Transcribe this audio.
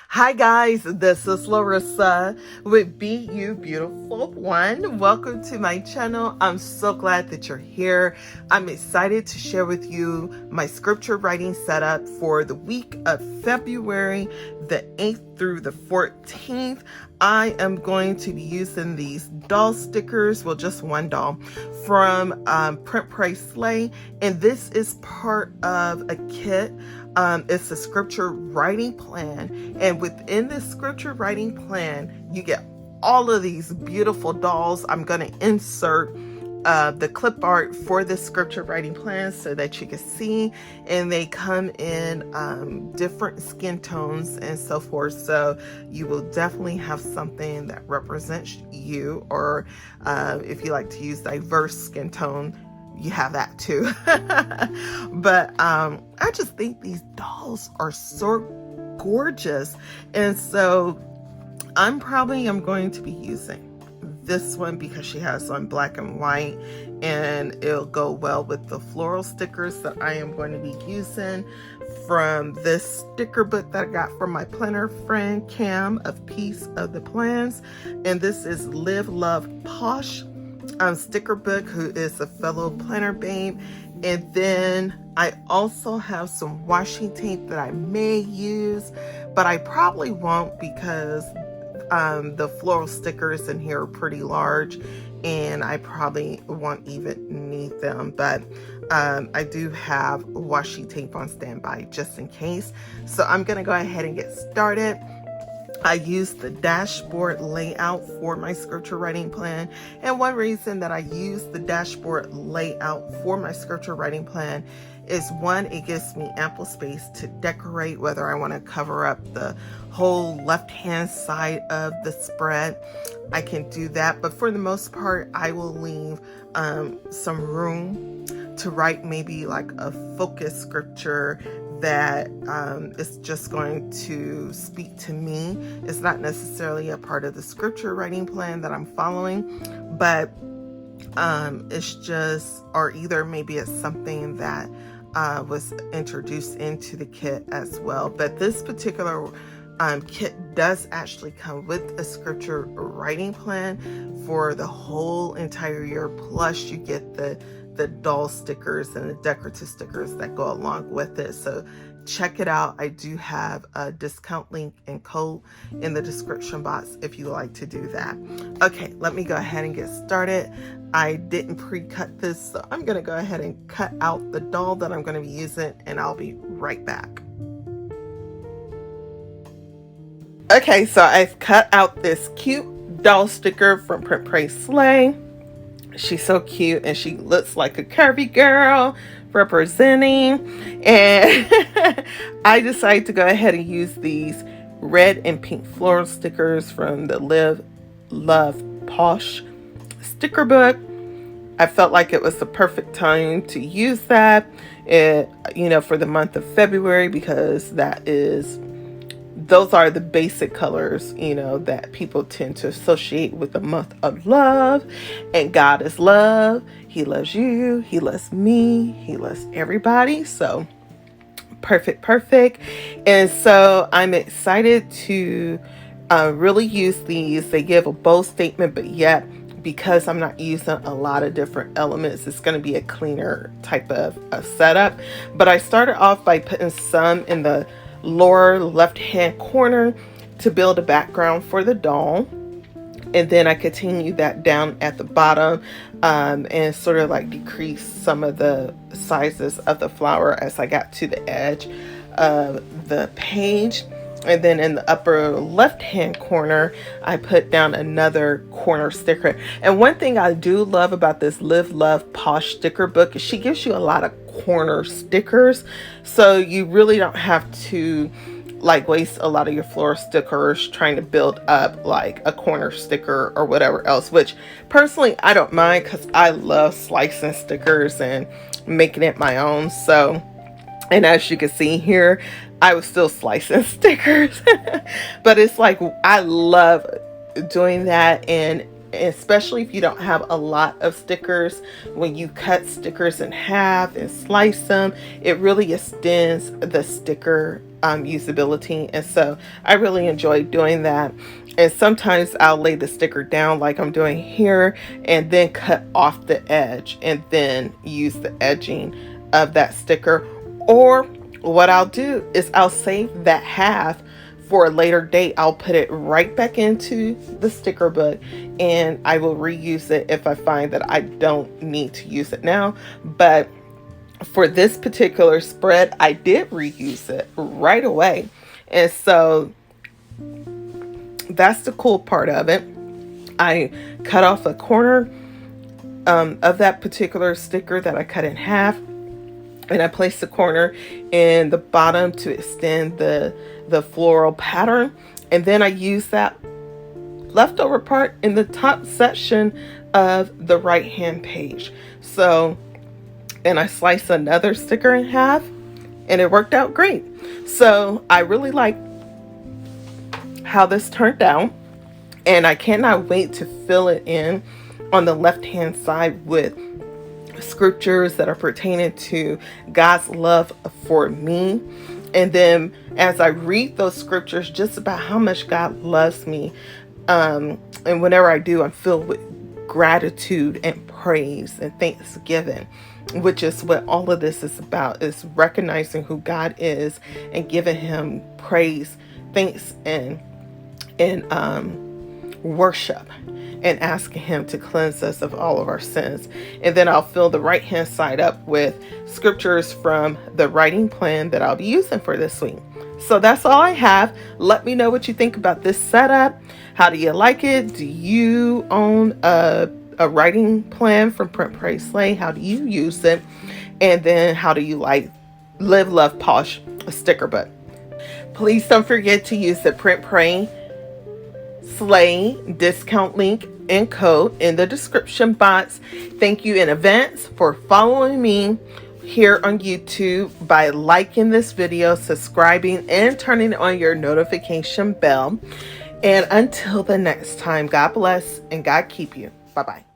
Hi guys, this is Larissa with Be You Beautiful One. Welcome to my channel. I'm so glad that you're here. I'm excited to share with you my scripture writing setup for the week of February the 8th through the 14th. I am going to be using these doll stickers, well, just one doll, from Print Price Slay, and this is part of a kit. It's a scripture writing plan, and within this scripture writing plan, you get all of these beautiful dolls. I'm going to insert the clip art for this scripture writing plan so that you can see, and they come in different skin tones and so forth, so you will definitely have something that represents you, or if you like to use diverse skin tone, you have that too. But I just think these dolls are so gorgeous, and so I'm going to be using this one because she has on black and white, and it'll go well with the floral stickers that I am going to be using from this sticker book that I got from my planner friend Cam of Piece of the Plans. And this is Live Love Posh sticker book, who is a fellow planner babe. And then I also have some washi tape that I may use, but I probably won't because the floral stickers in here are pretty large and I probably won't even need them, but I do have washi tape on standby just in case. So I'm gonna go ahead and get started. I use the dashboard layout for my scripture writing plan, and one reason that I use the dashboard layout for my scripture writing plan is, one, it gives me ample space to decorate, whether I want to cover up the whole left hand side of the spread, I can do that. But for the most part, I will leave some room to write maybe like a focus scripture that is just going to speak to me. It's not necessarily a part of the scripture writing plan that I'm following, but it's just, or either maybe it's something that was introduced into the kit as well. But this particular kit does actually come with a scripture writing plan for the whole entire year, plus you get the doll stickers and the decorative stickers that go along with it. So check it out. I do have a discount link and code in the description box if you like to do that. Okay, let me go ahead and get started. I didn't pre-cut this, so I'm gonna go ahead and cut out the doll that I'm gonna be using, and I'll be right back. Okay, so I've cut out this cute doll sticker from Print Price Slay. She's so cute, and she looks like a curvy girl representing. And I decided to go ahead and use these red and pink floral stickers from the Live Love Posh sticker book. I felt like it was the perfect time to use that, for the month of February, because those are the basic colors, that people tend to associate with the month of love. And God is love. He loves you. He loves me. He loves everybody. So perfect. And so I'm excited to really use these. They give a bold statement, but yet, because I'm not using a lot of different elements, it's going to be a cleaner type of setup. But I started off by putting some in the lower left hand corner to build a background for the doll, and then I continued that down at the bottom and sort of like decrease some of the sizes of the flower as I got to the edge of the page. And then in the upper left hand corner, I put down another corner sticker. And one thing I do love about this Live Love Posh sticker book is she gives you a lot of corner stickers, so you really don't have to like waste a lot of your floral stickers trying to build up like a corner sticker or whatever else, which personally I don't mind because I love slicing stickers and making it my own. So, and as you can see here, I was still slicing stickers but it's like I love doing that, and especially if you don't have a lot of stickers. When you cut stickers in half and slice them, it really extends the sticker usability. And so I really enjoy doing that. And sometimes I'll lay the sticker down like I'm doing here and then cut off the edge and then use the edging of that sticker. Or what I'll do is I'll save that half for a later date. I'll put it right back into the sticker book and I will reuse it if I find that I don't need to use it now. But for this particular spread, I did reuse it right away. And so that's the cool part of it. I cut off a corner of that particular sticker that I cut in half, and I placed the corner in the bottom to extend the floral pattern. And then I used that leftover part in the top section of the right hand page. So, and I sliced another sticker in half and it worked out great. So I really like how this turned out, and I cannot wait to fill it in on the left hand side with scriptures that are pertaining to God's love for me. And then as I read those scriptures just about how much God loves me, and whenever I do, I'm filled with gratitude and praise and thanksgiving, which is what all of this is about, is recognizing who God is and giving him praise, thanks, and worship, and asking him to cleanse us of all of our sins. And then I'll fill the right hand side up with scriptures from the writing plan that I'll be using for this week. So that's all I have. Let me know what you think about this setup. How do you like it? Do you own a writing plan from Print Pray Slay? How do you use it? And then how do you like Live Love Posh sticker book? Please don't forget to use the Print Pray Slay discount link and code in the description box. Thank you in advance for following me here on YouTube by liking this video, subscribing, and turning on your notification bell. And until the next time, God bless and God keep you. Bye-bye.